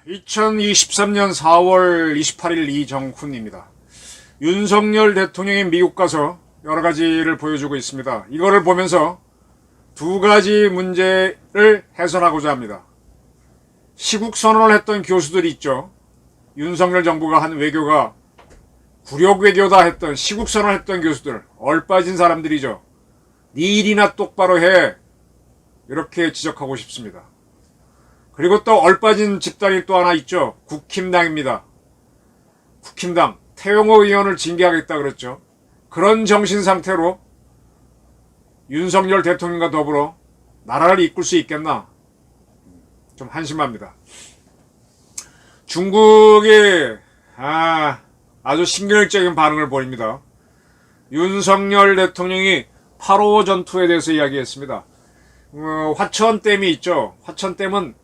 (2023년 4월 28일) 이정훈입니다. 윤석열 대통령이 미국 가서 여러 가지를 보여주고 있습니다. 이거를 보면서 두 가지 문제를 해소하고자 합니다. 시국 선언을 했던 교수들이 있죠. 윤석열 정부가 한 외교가 굴욕 외교다 했던, 시국 선언을 했던 교수들, 얼빠진 사람들이죠. 네 일이나 똑바로 해, 이렇게 지적하고 싶습니다. 그리고 또 얼빠진 집단이 또 하나 있죠. 국힘당입니다. 국힘당, 태영호 의원을 징계하겠다 그랬죠. 그런 정신 상태로 윤석열 대통령과 더불어 나라를 이끌 수 있겠나? 좀 한심합니다. 중국이 아주 신경질적인 반응을 보입니다. 윤석열 대통령이 8.5 전투에 대해서 이야기했습니다. 화천댐이 있죠. 화천댐은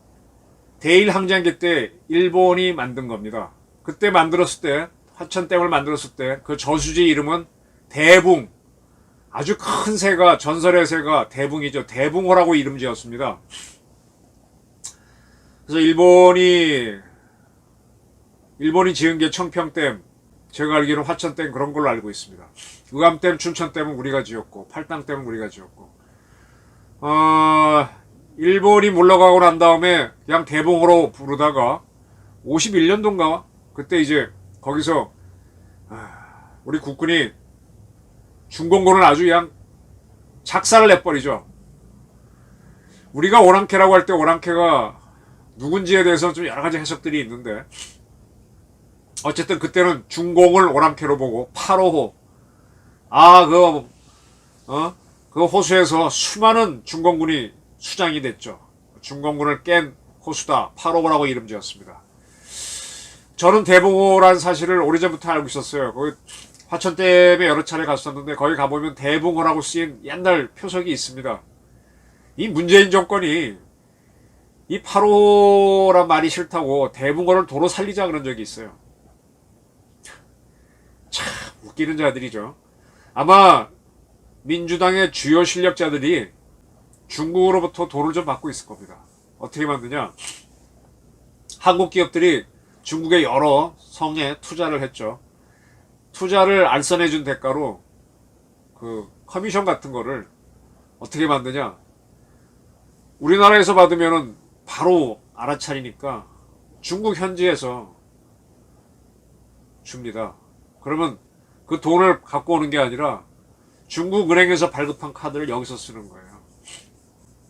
대일 항쟁기 때 일본이 만든 겁니다. 그때 만들었을 때, 화천댐을 만들었을 때 그 저수지 이름은 대붕, 아주 큰 새가, 전설의 새가 대붕이죠. 대붕호라고 이름 지었습니다. 그래서 일본이 지은 게 청평댐, 제가 알기로는 화천댐 그런 걸로 알고 있습니다. 의암댐, 춘천댐은 우리가 지었고, 팔당댐은 우리가 지었고, 일본이 물러가고 난 다음에 그냥 대붕호로 부르다가 51년도인가 그때 이제 거기서 우리 국군이 중공군을 아주 그냥 작살을 내버리죠. 우리가 오랑캐라고 할 때 오랑캐가 누군지에 대해서 좀 여러 가지 해석들이 있는데, 어쨌든 그때는 중공을 오랑캐로 보고 8.5호, 그 호수에서 수많은 중공군이 수장이 됐죠. 중공군을 깬 호수다, 8.5호라고 이름 지었습니다. 저는 대붕호라는 사실을 오래전부터 알고 있었어요. 거기 화천댐에 여러 차례 갔었는데 거기 가보면 대붕호라고 쓰인 옛날 표석이 있습니다. 이 문재인 정권이 이 8.5란 말이 싫다고 대붕호를 도로 살리자 그런 적이 있어요. 참 웃기는 자들이죠. 아마 민주당의 주요 실력자들이 중국으로부터 돈을 좀 받고 있을 겁니다. 어떻게 만드냐? 한국 기업들이 중국의 여러 성에 투자를 했죠. 투자를 알선해준 대가로 그 커미션 같은 거를 어떻게 만드냐? 우리나라에서 받으면은 바로 알아차리니까 중국 현지에서 줍니다. 그러면 그 돈을 갖고 오는 게 아니라 중국 은행에서 발급한 카드를 여기서 쓰는 거예요.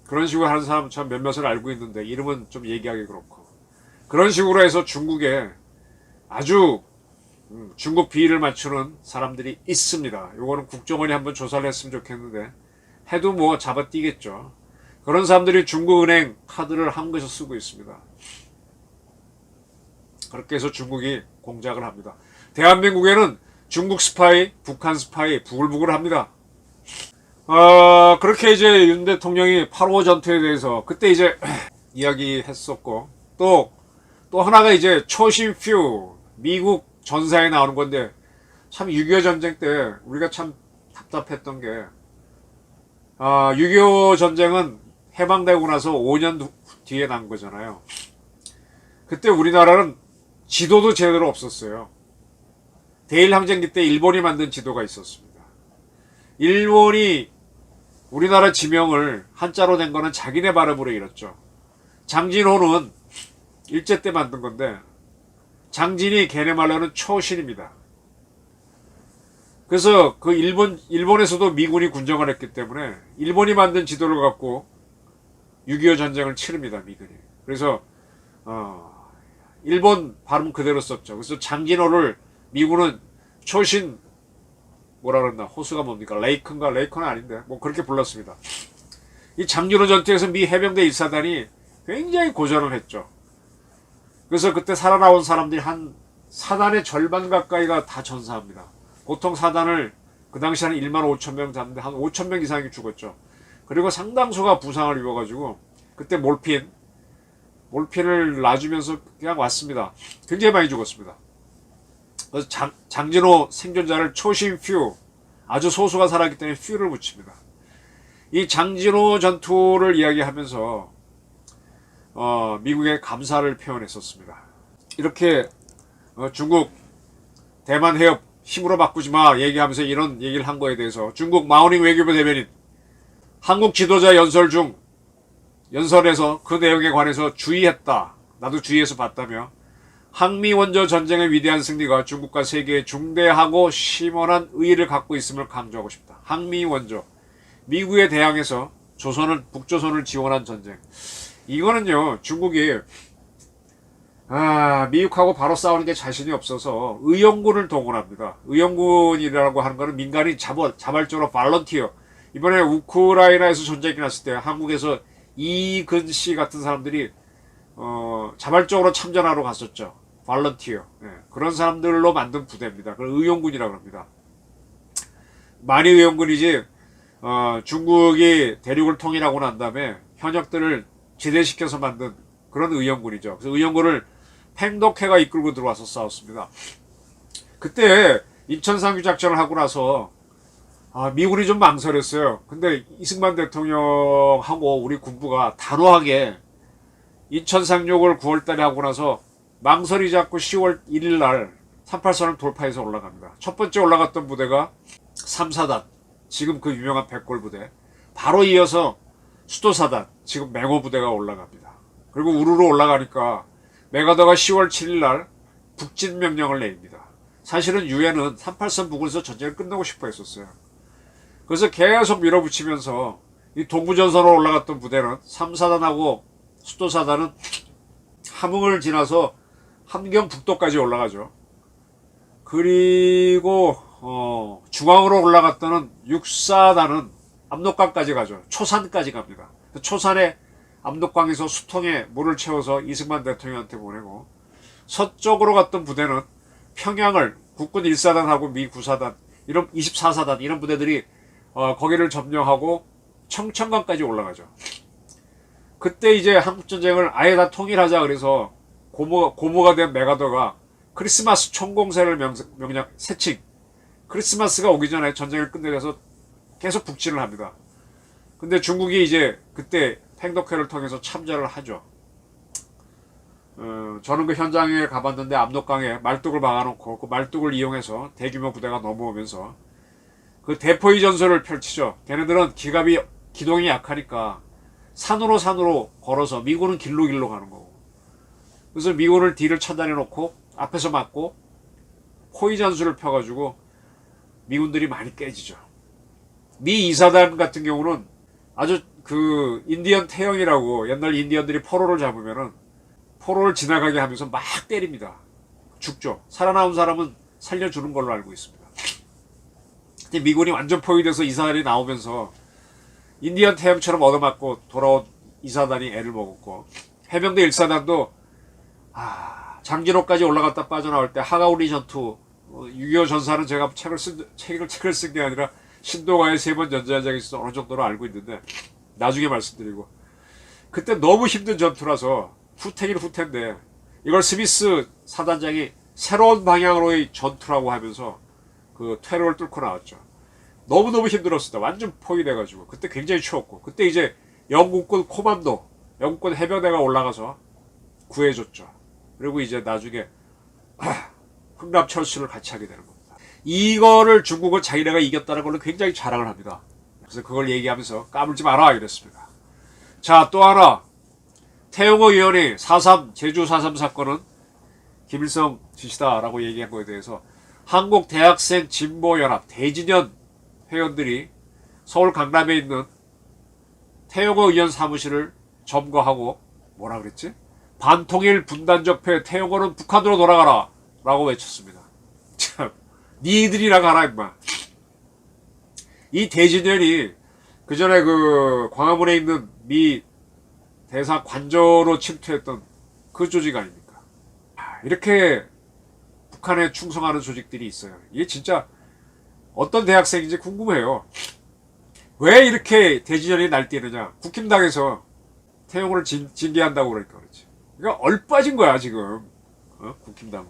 그런 식으로 하는 사람 참 몇몇을 알고 있는데 이름은 좀 얘기하기 그렇고, 그런 식으로 해서 중국에 아주 중국 비위를 맞추는 사람들이 있습니다. 요거는 국정원이 한번 조사를 했으면 좋겠는데 해도 뭐 잡아뛰겠죠. 그런 사람들이 중국은행 카드를 한국에서 쓰고 있습니다. 그렇게 해서 중국이 공작을 합니다. 대한민국에는 중국 스파이, 북한 스파이 부글부글 합니다. 그렇게 이제 윤 대통령이 8.5 전투에 대해서 그때 이제 이야기했었고, 또 하나가 이제 초심퓨 미국 전사에 나오는 건데, 참 6.25 전쟁 때 우리가 참 답답했던 게, 6.25 전쟁은 해방되고 나서 5년 뒤에 난 거잖아요. 그때 우리나라는 지도도 제대로 없었어요. 대일항쟁기 때 일본이 만든 지도가 있었습니다. 일본이 우리나라 지명을 한자로 낸 거는 자기네 발음으로 잃었죠. 장진호는 일제 때 만든 건데, 장진이 걔네 말로는 초신입니다. 그래서 그 일본에서도 미군이 군정을 했기 때문에 일본이 만든 지도를 갖고 6.25 전쟁을 치릅니다, 미군이. 그래서 일본 발음 그대로 썼죠. 그래서 장진호를 미군은 초신 뭐라 그랬나, 호수가 뭡니까, 레이크는 아닌데 뭐 그렇게 불렀습니다. 이 장진호 전투에서 미 해병대 1사단이 굉장히 고전을 했죠. 그래서 그때 살아나온 사람들이 한 사단의 절반 가까이가 다 전사합니다. 보통 사단을 그 당시 한 1만 5천 명 잡는데 한 5천 명 이상이 죽었죠. 그리고 상당수가 부상을 입어가지고 그때 몰핀을 놔주면서 그냥 왔습니다. 굉장히 많이 죽었습니다. 그래서 장진호 생존자를 초심 few, 아주 소수가 살았기 때문에 few를 붙입니다. 이 장진호 전투를 이야기하면서 미국의 감사를 표현했었습니다. 이렇게 중국 대만 해협 힘으로 바꾸지마 얘기하면서 이런 얘기를 한 거에 대해서 중국 마오닝 외교부 대변인 한국 지도자 연설에서 그 내용에 관해서 주의했다. 나도 주의해서 봤다며 항미 원조 전쟁의 위대한 승리가 중국과 세계에 중대하고 심원한 의의를 갖고 있음을 강조하고 싶다. 항미 원조 미국에 대항해서 북조선을 지원한 전쟁. 이거는요, 중국이 미국하고 바로 싸우는 게 자신이 없어서 의용군을 동원합니다. 의용군이라고 하는 거는 민간인 자발적으로 발런티어. 이번에 우크라이나에서 전쟁이 났을 때 한국에서 이근 씨 같은 사람들이 자발적으로 참전하러 갔었죠. 발런티어. 네, 그런 사람들로 만든 부대입니다. 그걸 의용군이라고 합니다. 많이 의용군이지 중국이 대륙을 통일하고 난 다음에 현역들을 제대시켜서 만든 그런 의용군이죠. 그래서 의용군을 팽덕회가 이끌고 들어와서 싸웠습니다. 그때 인천상륙 작전을 하고 나서 미군이 좀 망설였어요. 근데 이승만 대통령하고 우리 군부가 단호하게 인천상륙을 9월달에 하고 나서 망설이지 않고 10월 1일날 38선을 돌파해서 올라갑니다. 첫 번째 올라갔던 부대가 3사단, 지금 그 유명한 백골 부대. 바로 이어서 수도사단, 지금 맹호 부대가 올라갑니다. 그리고 우르르 올라가니까 메가더가 10월 7일날 북진 명령을 내립니다. 사실은 유엔은 38선 부근에서 전쟁을 끝내고 싶어 했었어요. 그래서 계속 밀어붙이면서 이 동부전선으로 올라갔던 부대는 3사단하고 수도사단은 함흥을 지나서 함경 북도까지 올라가죠. 그리고 중앙으로 올라갔던 6사단은 압록강까지 가죠. 초산까지 갑니다. 초산에 압록강에서 수통에 물을 채워서 이승만 대통령한테 보내고, 서쪽으로 갔던 부대는 평양을 국군 1사단하고 미 9사단, 이런 24사단 이런 부대들이 거기를 점령하고 청천강까지 올라가죠. 그때 이제 한국전쟁을 아예 다 통일하자 그래서 고모가 된 메가더가 크리스마스 총공세를 세칭. 크리스마스가 오기 전에 전쟁을 끝내려서 계속 북진을 합니다. 근데 중국이 이제 그때 팽덕회를 통해서 참전을 하죠. 저는 그 현장에 가봤는데 압록강에 말뚝을 박아놓고 그 말뚝을 이용해서 대규모 부대가 넘어오면서 그 대포의 전술을 펼치죠. 걔네들은 기동이 약하니까 산으로 걸어서, 미군은 길로 가는 거고. 그래서 미군을 뒤를 차단해 놓고 앞에서 맞고 포위 전술을 펴가지고 미군들이 많이 깨지죠. 미 2사단 같은 경우는 아주 그 인디언 태형이라고, 옛날 인디언들이 포로를 잡으면은 포로를 지나가게 하면서 막 때립니다. 죽죠. 살아나온 사람은 살려주는 걸로 알고 있습니다. 근데 미군이 완전 포위돼서 2사단이 나오면서 인디언 태형처럼 얻어맞고 돌아온 2사단이 애를 먹었고, 해병대 1사단도 장진호까지 올라갔다 빠져나올 때 하가울리 전투, 6.25 전사는 제가 책을 쓴 게 아니라 신도가의 3번 전자장에서 어느 정도로 알고 있는데 나중에 말씀드리고, 그때 너무 힘든 전투라서 후퇴긴 후퇴인데 이걸 스미스 사단장이 새로운 방향으로의 전투라고 하면서 그 퇴로를 뚫고 나왔죠. 너무너무 힘들었습니다. 완전 포위돼가지고. 그때 굉장히 추웠고, 그때 이제 영국군 코만도, 영국군 해병대가 올라가서 구해줬죠. 그리고 이제 나중에 흥남철수를 같이 하게 되는 겁니다. 이거를 중국은 자기네가 이겼다는 걸로 굉장히 자랑을 합니다. 그래서 그걸 얘기하면서 까불지 마라 이랬습니다. 자, 또 하나, 태영호 의원이 제주 4.3 사건은 김일성 짓이다라고 얘기한 거에 대해서 한국 대학생 진보연합 대진연 회원들이 서울 강남에 있는 태영호 의원 사무실을 점거하고 뭐라 그랬지? 반통일 분단적폐, 태영호는 북한으로 돌아가라 라고 외쳤습니다. 참, 니들이나 가라 임마. 이 대진연이 그 전에 그 광화문에 있는 미 대사 관저로 침투했던 그 조직 아닙니까? 이렇게 북한에 충성하는 조직들이 있어요. 이게 진짜 어떤 대학생인지 궁금해요. 왜 이렇게 대진연이 날뛰느냐? 국힘당에서 태용을 징계한다고 그러니까 그렇지. 그러니까 얼빠진 거야 지금 국힘당은.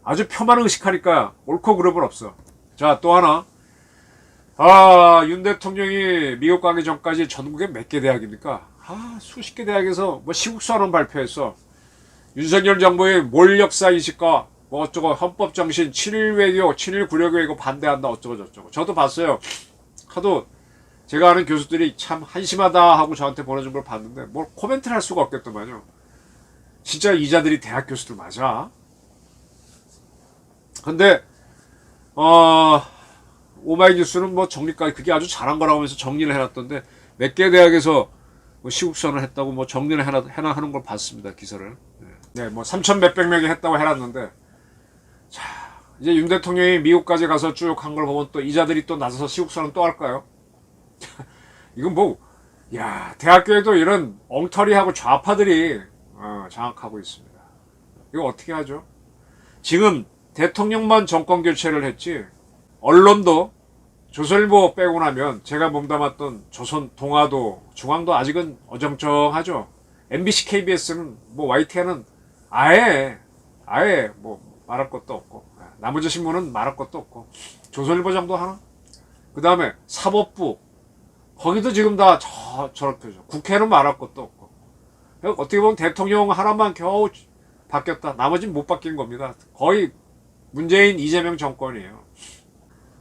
아주 표만 의식하니까 옳고 그름은 없어. 자, 또 하나. 윤 대통령이 미국 가기 전까지 전국에 몇 개 대학입니까? 수십 개 대학에서 뭐 시국선언 발표했어. 윤석열 정부의 몰역사 인식과 뭐 어쩌고 헌법정신 7.1 외교, 7.1 구려교 이거 반대한다 어쩌고 저쩌고. 저도 봤어요. 하도 제가 아는 교수들이 참 한심하다 하고 저한테 보내준 걸 봤는데 뭘 코멘트를 할 수가 없겠더만요. 진짜 이자들이 대학 교수들 맞아? 근데 오마이뉴스는 뭐 정리까지 그게 아주 잘한 거라고 하면서 정리를 해놨던데 몇 개 대학에서 뭐 시국선언을 했다고 뭐 정리를 해놓은 걸 봤습니다. 기사를. 네, 뭐 3천 몇백 명이 했다고 해놨는데 자 이제 윤 대통령이 미국까지 가서 쭉 한 걸 보면 또 이자들이 또 나서서 시국선언 또 할까요? 이건 뭐 대학교에도 이런 엉터리하고 좌파들이 장악하고 있습니다. 이거 어떻게 하죠? 지금 대통령만 정권 교체를 했지 언론도 조선일보 빼고 나면 제가 몸담았던 조선, 동아도, 중앙도 아직은 어정쩡하죠. MBC, KBS는 뭐 YTN은 아예 뭐 말할 것도 없고 나머지 신문은 말할 것도 없고 조선일보 정도 하나? 그 다음에 사법부 거기도 지금 다 저렇게죠. 국회는 말할 것도 없고 어떻게 보면 대통령 하나만 겨우 바뀌었다. 나머지는 못 바뀐 겁니다. 거의 문재인, 이재명 정권이에요.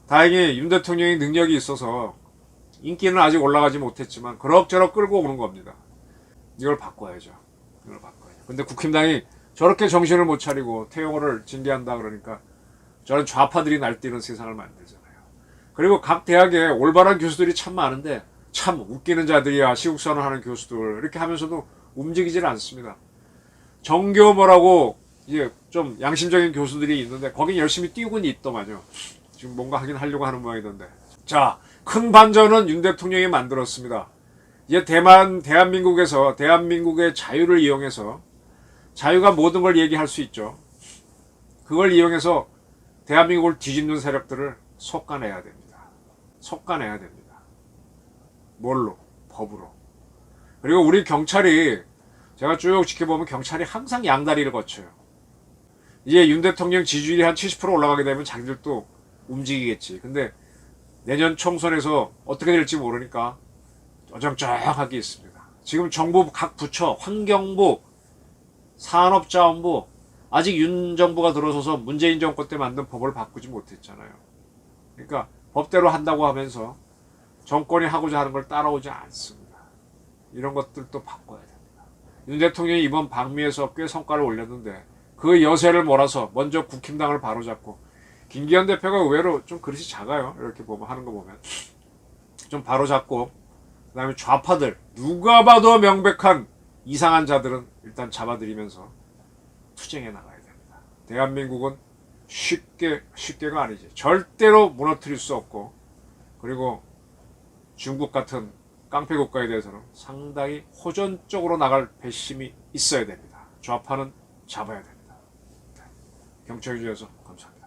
다행히 윤 대통령이 능력이 있어서 인기는 아직 올라가지 못했지만 그럭저럭 끌고 오는 겁니다. 이걸 바꿔야죠. 근데 국힘당이 저렇게 정신을 못 차리고 태영호를 징계한다 그러니까 저런 좌파들이 날뛰는 세상을 만들잖아요. 그리고 각 대학에 올바른 교수들이 참 많은데 참 웃기는 자들이야 시국선언하는 교수들 이렇게 하면서도 움직이질 않습니다. 정교모라고 이제 좀 양심적인 교수들이 있는데 거긴 열심히 뛰고는 있더만요. 지금 뭔가 하려고 하는 모양이던데. 자, 큰 반전은 윤 대통령이 만들었습니다. 이제 대한민국에서 대한민국의 자유를 이용해서 자유가 모든 걸 얘기할 수 있죠. 그걸 이용해서 대한민국을 뒤집는 세력들을 속아내야 됩니다. 뭘로? 법으로. 그리고 우리 경찰이 제가 쭉 지켜보면 경찰이 항상 양다리를 거쳐요. 이제 윤 대통령 지지율이 한 70% 올라가게 되면 자기들도 움직이겠지. 근데 내년 총선에서 어떻게 될지 모르니까 어정쩡하게 있습니다. 지금 정부 각 부처, 환경부, 산업자원부 아직 윤 정부가 들어서서 문재인 정권 때 만든 법을 바꾸지 못했잖아요. 그러니까 법대로 한다고 하면서 정권이 하고자 하는 걸 따라오지 않습니다. 이런 것들도 바꿔야 됩니다. 윤 대통령이 이번 방미에서 꽤 성과를 올렸는데 그 여세를 몰아서 먼저 국힘당을 바로잡고 김기현 대표가 의외로 좀 그릇이 작아요. 이렇게 보면 하는 거 보면 좀 바로잡고 그 다음에 좌파들 누가 봐도 명백한 이상한 자들은 일단 잡아들이면서 투쟁해 나가야 됩니다. 대한민국은 쉽게가 아니지. 절대로 무너뜨릴 수 없고 그리고 중국 같은 깡패 국가에 대해서는 상당히 호전적으로 나갈 배심이 있어야 됩니다. 좌파는 잡아야 됩니다. 경청해 주셔서 감사합니다.